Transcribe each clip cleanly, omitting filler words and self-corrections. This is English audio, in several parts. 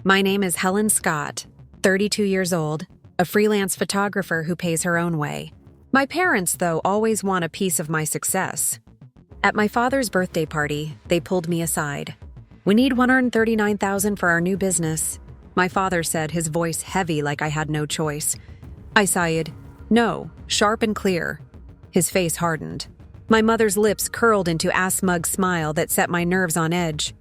My name is Helen Scott, 32 years old, a freelance photographer who pays her own way. My parents, though, always want a piece of my success. At my father's birthday party, they pulled me aside. "We need $139,000 for our new business," my father said, his voice heavy like I had no choice. I sighed. "No," sharp and clear. His face hardened. My mother's lips curled into a smug smile that set my nerves on edge.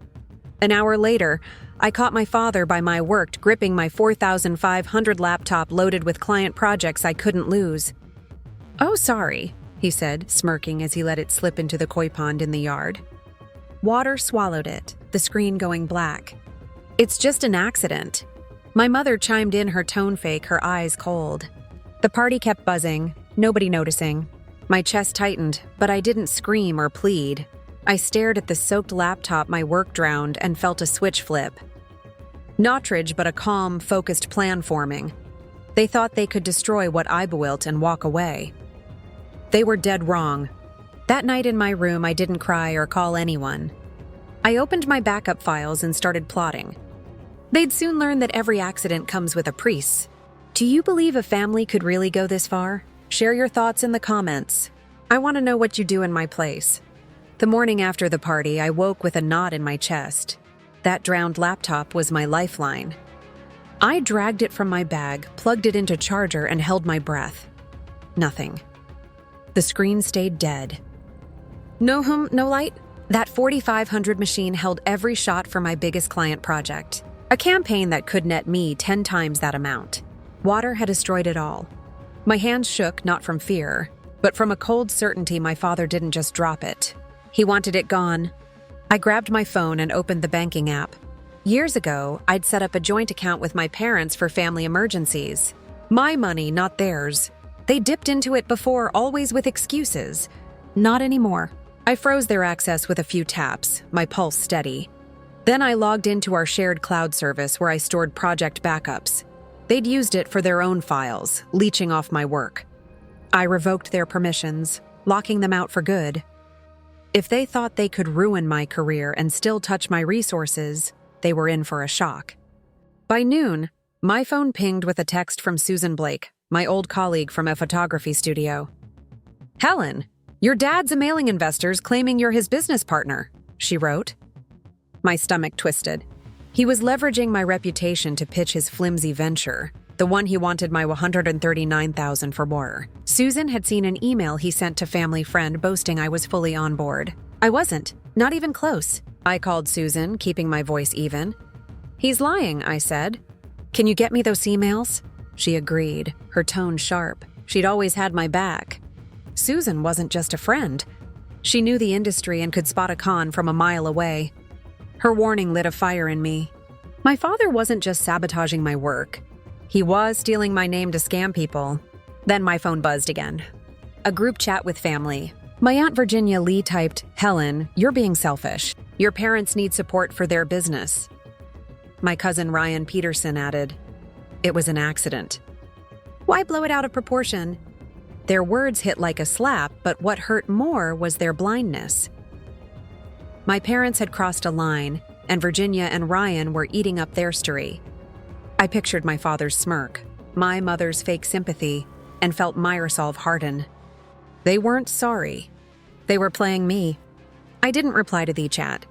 An hour later, I caught my father by my work gripping my 4,500 laptop loaded with client projects I couldn't lose. "Oh, sorry," he said, smirking as he let it slip into the koi pond in the yard. Water swallowed it, the screen going black. "It's just an accident." My mother chimed in, her tone fake, her eyes cold. The party kept buzzing, nobody noticing. My chest tightened, but I didn't scream or plead. I stared at the soaked laptop my work drowned and felt a switch flip. Not rage, but a calm, focused plan forming. They thought they could destroy what I built and walk away. They were dead wrong. That night in my room, I didn't cry or call anyone. I opened my backup files and started plotting. They'd soon learn that every accident comes with a price. Do you believe a family could really go this far? Share your thoughts in the comments. I want to know what you do in my place. The morning after the party, I woke with a knot in my chest. That drowned laptop was my lifeline. I dragged it from my bag, plugged it into charger, and held my breath. Nothing. The screen stayed dead. No hum, no light? That 4,500 machine held every shot for my biggest client project. A campaign that could net me 10 times that amount. Water had destroyed it all. My hands shook, not from fear, but from a cold certainty my father didn't just drop it. He wanted it gone. I grabbed my phone and opened the banking app. Years ago, I'd set up a joint account with my parents for family emergencies. My money, not theirs. They dipped into it before, always with excuses. Not anymore. I froze their access with a few taps, my pulse steady. Then I logged into our shared cloud service where I stored project backups. They'd used it for their own files, leeching off my work. I revoked their permissions, locking them out for good. If they thought they could ruin my career and still touch my resources, they were in for a shock. By noon, my phone pinged with a text from Susan Blake, my old colleague from a photography studio. "Helen, your dad's emailing investors claiming you're his business partner," she wrote. My stomach twisted. He was leveraging my reputation to pitch his flimsy venture, the one he wanted my $139,000 for more. Susan had seen an email he sent to family friend boasting I was fully on board. I wasn't, not even close. I called Susan, keeping my voice even. "He's lying," I said. "Can you get me those emails?" She agreed, her tone sharp. She'd always had my back. Susan wasn't just a friend. She knew the industry and could spot a con from a mile away. Her warning lit a fire in me. My father wasn't just sabotaging my work. He was stealing my name to scam people. Then my phone buzzed again. A group chat with family. My Aunt Virginia Lee typed, "Helen, you're being selfish. Your parents need support for their business." My cousin Ryan Peterson added, "It was an accident." Why blow it out of proportion? Their words hit like a slap, but what hurt more was their blindness. My parents had crossed a line, and Virginia and Ryan were eating up their story. I pictured my father's smirk, my mother's fake sympathy, and felt my resolve harden. They weren't sorry. They were playing me. I didn't reply to the chat.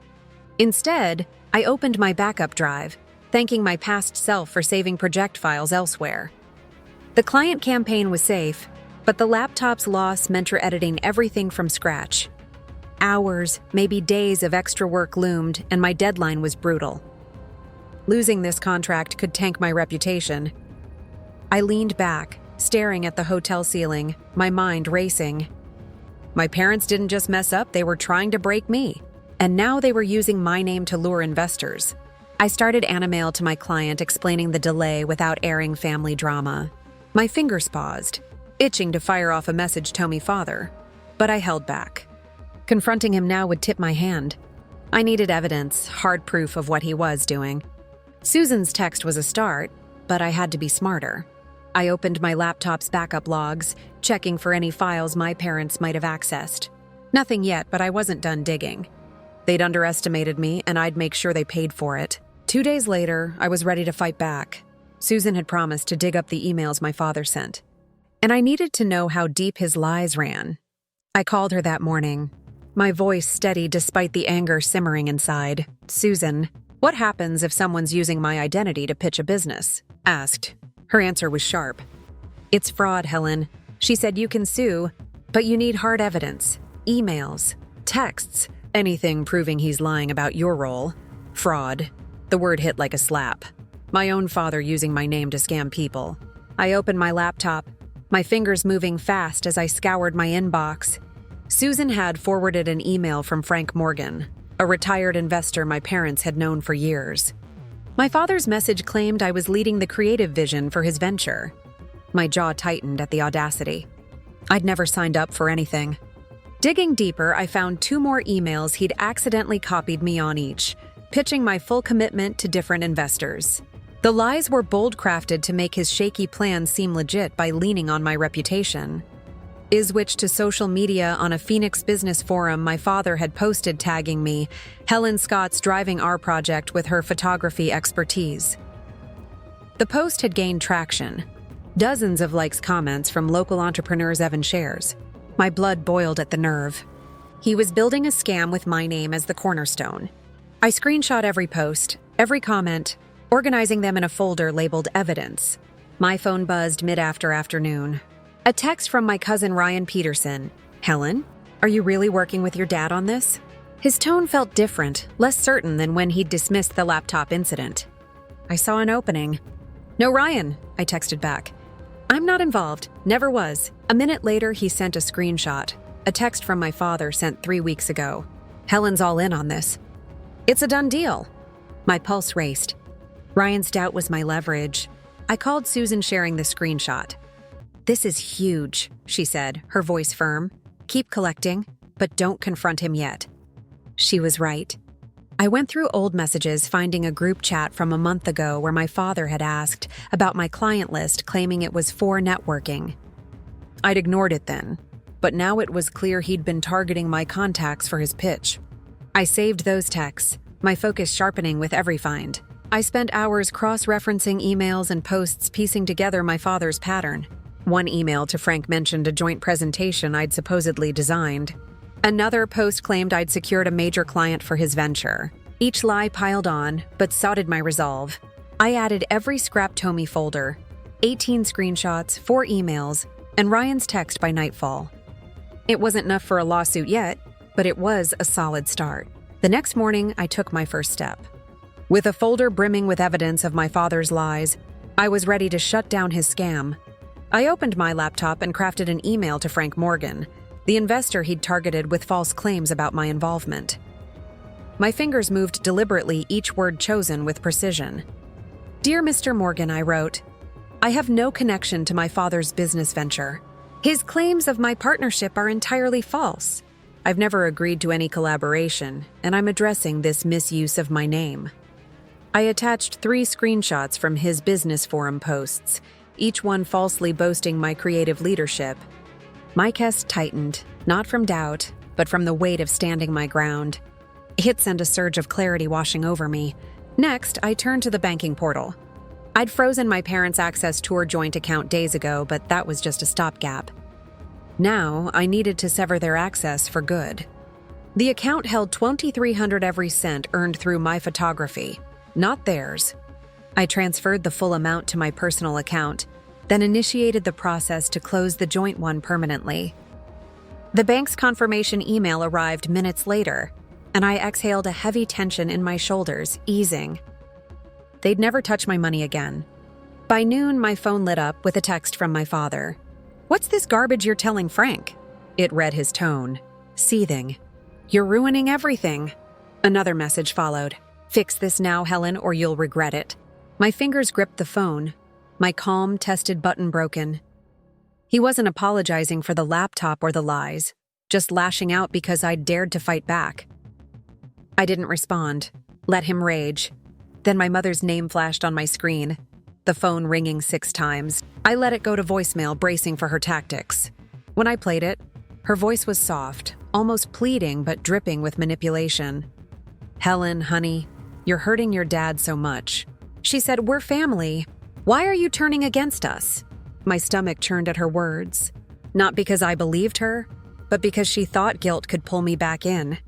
Instead, I opened my backup drive, thanking my past self for saving project files elsewhere. The client campaign was safe, but the laptop's loss meant editing everything from scratch. Hours, maybe days of extra work loomed, and my deadline was brutal. Losing this contract could tank my reputation. I leaned back, staring at the hotel ceiling, my mind racing. My parents didn't just mess up, they were trying to break me. And now they were using my name to lure investors. I started an email to my client explaining the delay without airing family drama. My fingers paused, itching to fire off a message to my father, but I held back. Confronting him now would tip my hand. I needed evidence, hard proof of what he was doing. Susan's text was a start, but I had to be smarter. I opened my laptop's backup logs, checking for any files my parents might have accessed. Nothing yet, but I wasn't done digging. They'd underestimated me, and I'd make sure they paid for it. 2 days later, I was ready to fight back. Susan had promised to dig up the emails my father sent, and I needed to know how deep his lies ran. I called her that morning, my voice steady despite the anger simmering inside. "Susan, what happens if someone's using my identity to pitch a business?" asked. Her answer was sharp. "It's fraud, Helen." She said, "You can sue, but you need hard evidence. Emails, texts, anything proving he's lying about your role." Fraud. The word hit like a slap. My own father using my name to scam people. I opened my laptop, my fingers moving fast as I scoured my inbox. Susan had forwarded an email from Frank Morgan, a retired investor my parents had known for years. My father's message claimed I was leading the creative vision for his venture. My jaw tightened at the audacity. I'd never signed up for anything. Digging deeper, I found 2 more emails he'd accidentally copied me on each, pitching my full commitment to different investors. The lies were bold-crafted to make his shaky plan seem legit by leaning on my reputation. Which to social media on a Phoenix business forum my father had posted tagging me, Helen Scott's driving our project with her photography expertise. The post had gained traction. Dozens of likes, comments from local entrepreneurs Evan shares. My blood boiled at the nerve. He was building a scam with my name as the cornerstone. I screenshot every post, every comment, organizing them in a folder labeled evidence. My phone buzzed mid-afternoon. A text from my cousin Ryan Peterson. "Helen, are you really working with your dad on this?" His tone felt different, less certain than when he'd dismissed the laptop incident. I saw an opening. "No, Ryan," I texted back. "I'm not involved, never was." A minute later, he sent a screenshot, a text from my father sent 3 weeks ago. "Helen's all in on this. It's a done deal." My pulse raced. Ryan's doubt was my leverage. I called Susan sharing the screenshot. "This is huge," she said, her voice firm. "Keep collecting, but don't confront him yet." She was right. I went through old messages, finding a group chat from a month ago where my father had asked about my client list, claiming it was for networking. I'd ignored it then, but now it was clear he'd been targeting my contacts for his pitch. I saved those texts, my focus sharpening with every find. I spent hours cross-referencing emails and posts, piecing together my father's pattern. One email to Frank mentioned a joint presentation I'd supposedly designed. Another post claimed I'd secured a major client for his venture. Each lie piled on, but so did my resolve. I added every scrap-tomey folder, 18 screenshots, 4 emails, and Ryan's text by nightfall. It wasn't enough for a lawsuit yet, but it was a solid start. The next morning, I took my first step. With a folder brimming with evidence of my father's lies, I was ready to shut down his scam. I opened my laptop and crafted an email to Frank Morgan, the investor he'd targeted with false claims about my involvement. My fingers moved deliberately, each word chosen with precision. "Dear Mr. Morgan," I wrote, "I have no connection to my father's business venture. His claims of my partnership are entirely false. I've never agreed to any collaboration, and I'm addressing this misuse of my name." I attached 3 screenshots from his business forum posts, each one falsely boasting my creative leadership. My chest tightened, not from doubt, but from the weight of standing my ground. It sent a surge of clarity washing over me. Next, I turned to the banking portal. I'd frozen my parents' access to our joint account days ago, but that was just a stopgap. Now, I needed to sever their access for good. The account held $2,300 every cent earned through my photography, not theirs. I transferred the full amount to my personal account, then initiated the process to close the joint one permanently. The bank's confirmation email arrived minutes later, and I exhaled a heavy tension in my shoulders, easing. They'd never touch my money again. By noon, my phone lit up with a text from my father. "What's this garbage you're telling Frank?" It read his tone, seething. "You're ruining everything." Another message followed. "Fix this now, Helen, or you'll regret it." My fingers gripped the phone, my calm, tested button broken. He wasn't apologizing for the laptop or the lies, just lashing out because I'd dared to fight back. I didn't respond, let him rage. Then my mother's name flashed on my screen, the phone ringing 6 times. I let it go to voicemail, bracing for her tactics. When I played it, her voice was soft, almost pleading but dripping with manipulation. "Helen, honey, you're hurting your dad so much." She said, "We're family. Why are you turning against us?" My stomach churned at her words. Not because I believed her, but because she thought guilt could pull me back in.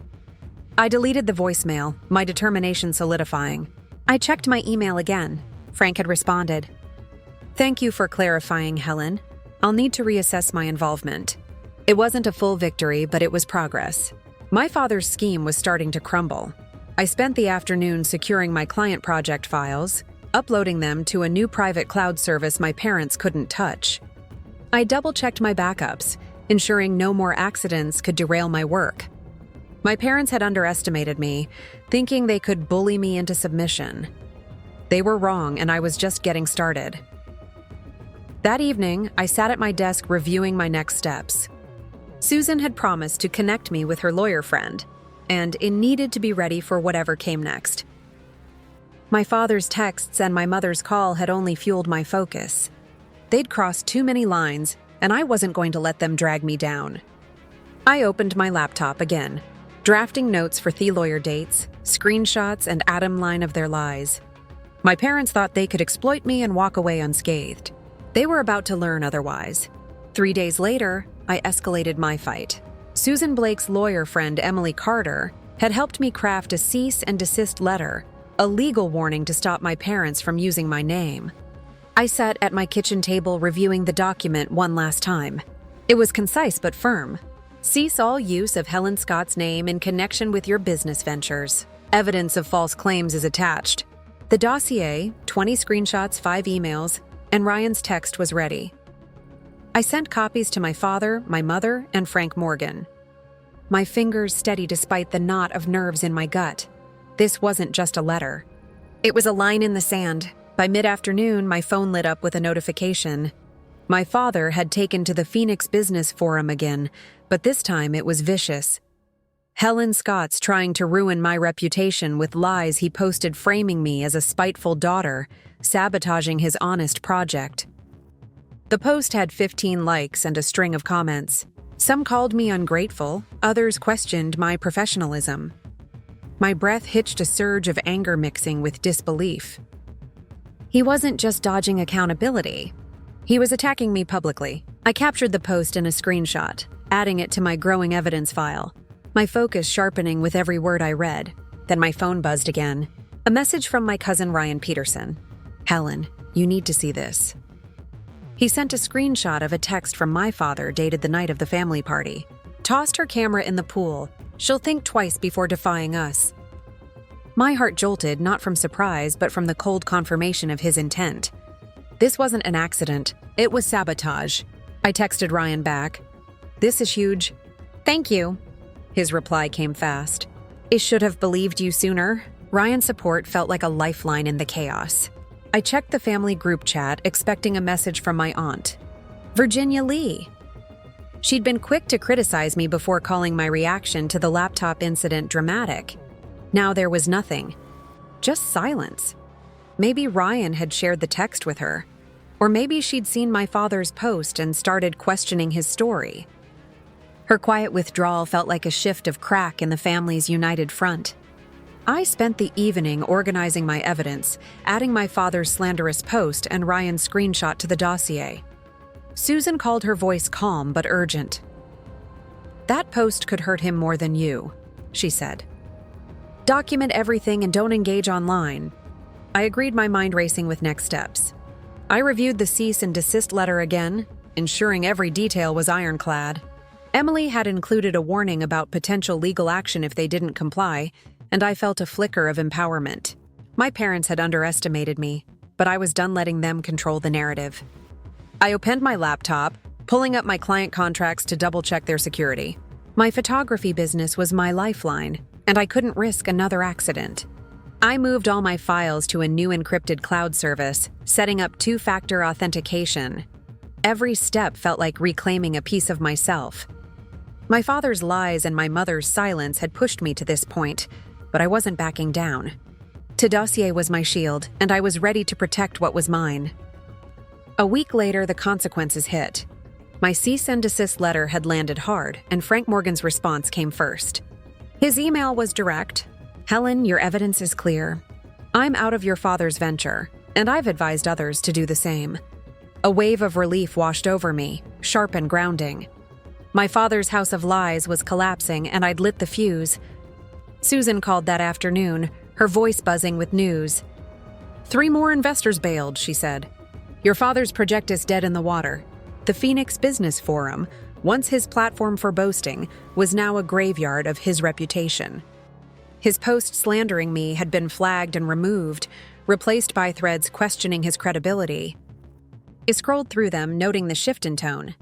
I deleted the voicemail, my determination solidifying. I checked my email again. Frank had responded. "Thank you for clarifying, Helen. I'll need to reassess my involvement." It wasn't a full victory, but it was progress. My father's scheme was starting to crumble. I spent the afternoon securing my client project files, uploading them to a new private cloud service my parents couldn't touch. I double-checked my backups, ensuring no more accidents could derail my work. My parents had underestimated me, thinking they could bully me into submission. They were wrong, and I was just getting started. That evening, I sat at my desk reviewing my next steps. Susan had promised to connect me with her lawyer friend, and it needed to be ready for whatever came next. My father's texts and my mother's call had only fueled my focus. They'd crossed too many lines, and I wasn't going to let them drag me down. I opened my laptop again, drafting notes for the lawyer dates, screenshots, and atom line of their lies. My parents thought they could exploit me and walk away unscathed. They were about to learn otherwise. 3 days later, I escalated my fight. Susan Blake's lawyer friend, Emily Carter, had helped me craft a cease and desist letter, a legal warning to stop my parents from using my name. I sat at my kitchen table reviewing the document one last time. It was concise but firm. Cease all use of Helen Scott's name in connection with your business ventures. Evidence of false claims is attached. The dossier, 20 screenshots, 5 emails, and Ryan's text was ready. I sent copies to my father, my mother, and Frank Morgan. My fingers steady despite the knot of nerves in my gut. This wasn't just a letter. It was a line in the sand. By mid-afternoon, my phone lit up with a notification. My father had taken to the Phoenix Business Forum again, but this time it was vicious. Helen Scott's trying to ruin my reputation with lies he posted framing me as a spiteful daughter, sabotaging his honest project. The post had 15 likes and a string of comments. Some called me ungrateful, others questioned my professionalism. My breath hitched a surge of anger mixing with disbelief. He wasn't just dodging accountability. He was attacking me publicly. I captured the post in a screenshot, adding it to my growing evidence file, my focus sharpening with every word I read. Then my phone buzzed again. A message from my cousin Ryan Peterson. "Helen, you need to see this." He sent a screenshot of a text from my father dated the night of the family party. "Tossed her camera in the pool. She'll think twice before defying us." My heart jolted, not from surprise, but from the cold confirmation of his intent. This wasn't an accident. It was sabotage. I texted Ryan back. "This is huge." "Thank you." His reply came fast. "I should have believed you sooner." Ryan's support felt like a lifeline in the chaos. I checked the family group chat, expecting a message from my aunt, Virginia Lee. She'd been quick to criticize me before calling my reaction to the laptop incident dramatic. Now there was nothing. Just silence. Maybe Ryan had shared the text with her. Or maybe she'd seen my father's post and started questioning his story. Her quiet withdrawal felt like a shift of crack in the family's united front. I spent the evening organizing my evidence, adding my father's slanderous post and Ryan's screenshot to the dossier. Susan called her voice calm but urgent. "That post could hurt him more than you," she said. "Document everything and don't engage online." I agreed, my mind racing with next steps. I reviewed the cease and desist letter again, ensuring every detail was ironclad. Emily had included a warning about potential legal action if they didn't comply, and I felt a flicker of empowerment. My parents had underestimated me, but I was done letting them control the narrative. I opened my laptop, pulling up my client contracts to double-check their security. My photography business was my lifeline, and I couldn't risk another accident. I moved all my files to a new encrypted cloud service, setting up two-factor authentication. Every step felt like reclaiming a piece of myself. My father's lies and my mother's silence had pushed me to this point, but I wasn't backing down. The dossier was my shield, and I was ready to protect what was mine. A week later, the consequences hit. My cease and desist letter had landed hard, and Frank Morgan's response came first. His email was direct. "Helen, your evidence is clear. I'm out of your father's venture, and I've advised others to do the same. A wave of relief washed over me, sharp and grounding. My father's house of lies was collapsing, and I'd lit the fuse. Susan called that afternoon, her voice buzzing with news. 3 more investors bailed, she said. Your father's project is dead in the water. The Phoenix Business Forum, once his platform for boasting, was now a graveyard of his reputation. His post slandering me had been flagged and removed, replaced by threads questioning his credibility. I scrolled through them, noting the shift in tone.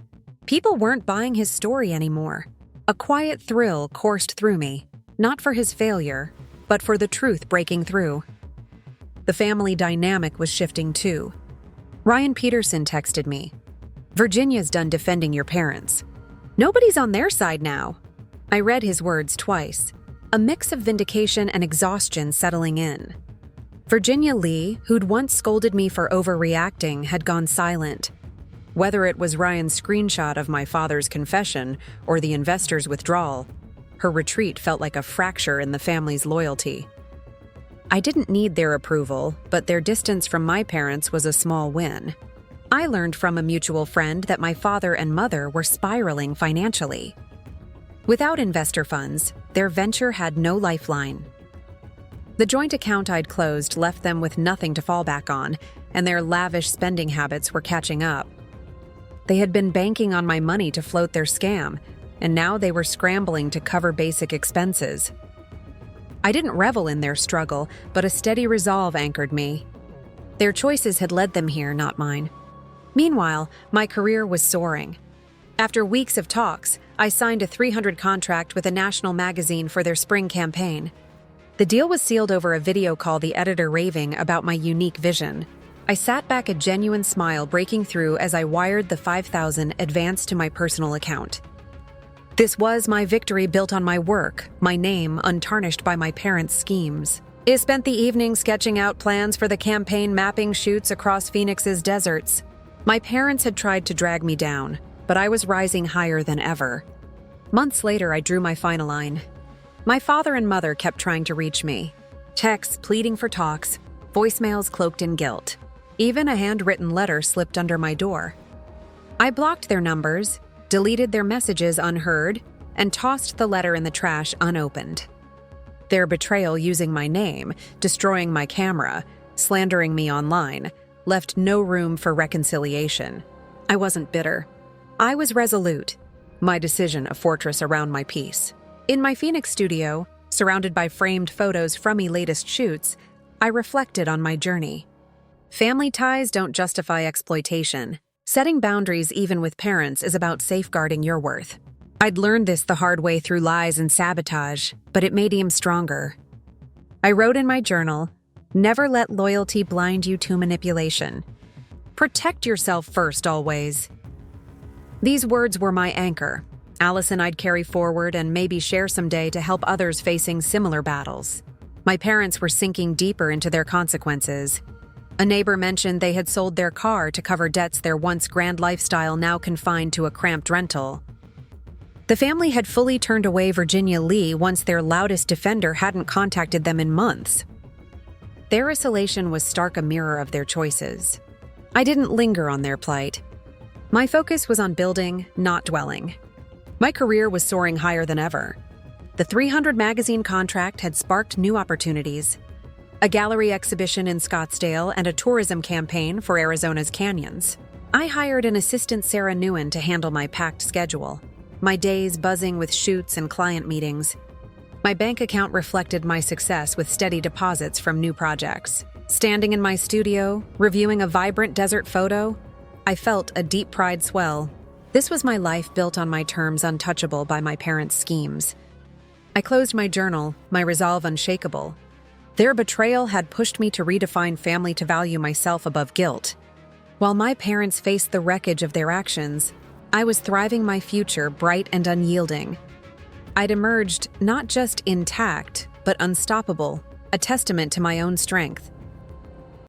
People weren't buying his story anymore. A quiet thrill coursed through me, not for his failure, but for the truth breaking through. The family dynamic was shifting too. Ryan Peterson texted me. Virginia's done defending your parents. Nobody's on their side now. I read his words twice, a mix of vindication and exhaustion settling in. Virginia Lee, who'd once scolded me for overreacting, had gone silent. Whether it was Ryan's screenshot of my father's confession or the investor's withdrawal, her retreat felt like a fracture in the family's loyalty. I didn't need their approval, but their distance from my parents was a small win. I learned from a mutual friend that my father and mother were spiraling financially. Without investor funds, their venture had no lifeline. The joint account I'd closed left them with nothing to fall back on, and their lavish spending habits were catching up. They had been banking on my money to float their scam, and now they were scrambling to cover basic expenses. I didn't revel in their struggle, but a steady resolve anchored me. Their choices had led them here, not mine. Meanwhile, my career was soaring. After weeks of talks, I signed a 300 contract with a national magazine for their spring campaign. The deal was sealed over a video call, the editor raving about my unique vision. I sat back, a genuine smile breaking through as I wired the $5,000 advance to my personal account. This was my victory, built on my work, my name untarnished by my parents' schemes. I spent the evening sketching out plans for the campaign, mapping shoots across Phoenix's deserts. My parents had tried to drag me down, but I was rising higher than ever. Months later, I drew my final line. My father and mother kept trying to reach me. Texts pleading for talks, voicemails cloaked in guilt. Even a handwritten letter slipped under my door. I blocked their numbers, deleted their messages unheard, and tossed the letter in the trash unopened. Their betrayal using my name, destroying my camera, slandering me online, left no room for reconciliation. I wasn't bitter. I was resolute, my decision a fortress around my peace. In my Phoenix studio, surrounded by framed photos from my latest shoots, I reflected on my journey. Family ties don't justify exploitation. Setting boundaries even with parents is about safeguarding your worth. I'd learned this the hard way through lies and sabotage, but it made him stronger. I wrote in my journal, "Never let loyalty blind you to manipulation. Protect yourself first, always." These words were my anchor. Allison I'd carry forward and maybe share someday to help others facing similar battles. My parents were sinking deeper into their consequences. A neighbor mentioned they had sold their car to cover debts, their once grand lifestyle now confined to a cramped rental. The family had fully turned away Virginia Lee once their loudest defender hadn't contacted them in months. Their isolation was stark, a mirror of their choices. I didn't linger on their plight. My focus was on building, not dwelling. My career was soaring higher than ever. The 300 magazine contract had sparked new opportunities. A gallery exhibition in Scottsdale and a tourism campaign for Arizona's canyons. I hired an assistant, Sarah Newen, to handle my packed schedule, my days buzzing with shoots and client meetings. My bank account reflected my success with steady deposits from new projects. Standing in my studio, reviewing a vibrant desert photo, I felt a deep pride swell. This was my life built on my terms, untouchable by my parents' schemes. I closed my journal, my resolve unshakable. Their betrayal had pushed me to redefine family, to value myself above guilt. While my parents faced the wreckage of their actions, I was thriving, my future bright and unyielding. I'd emerged not just intact, but unstoppable, a testament to my own strength.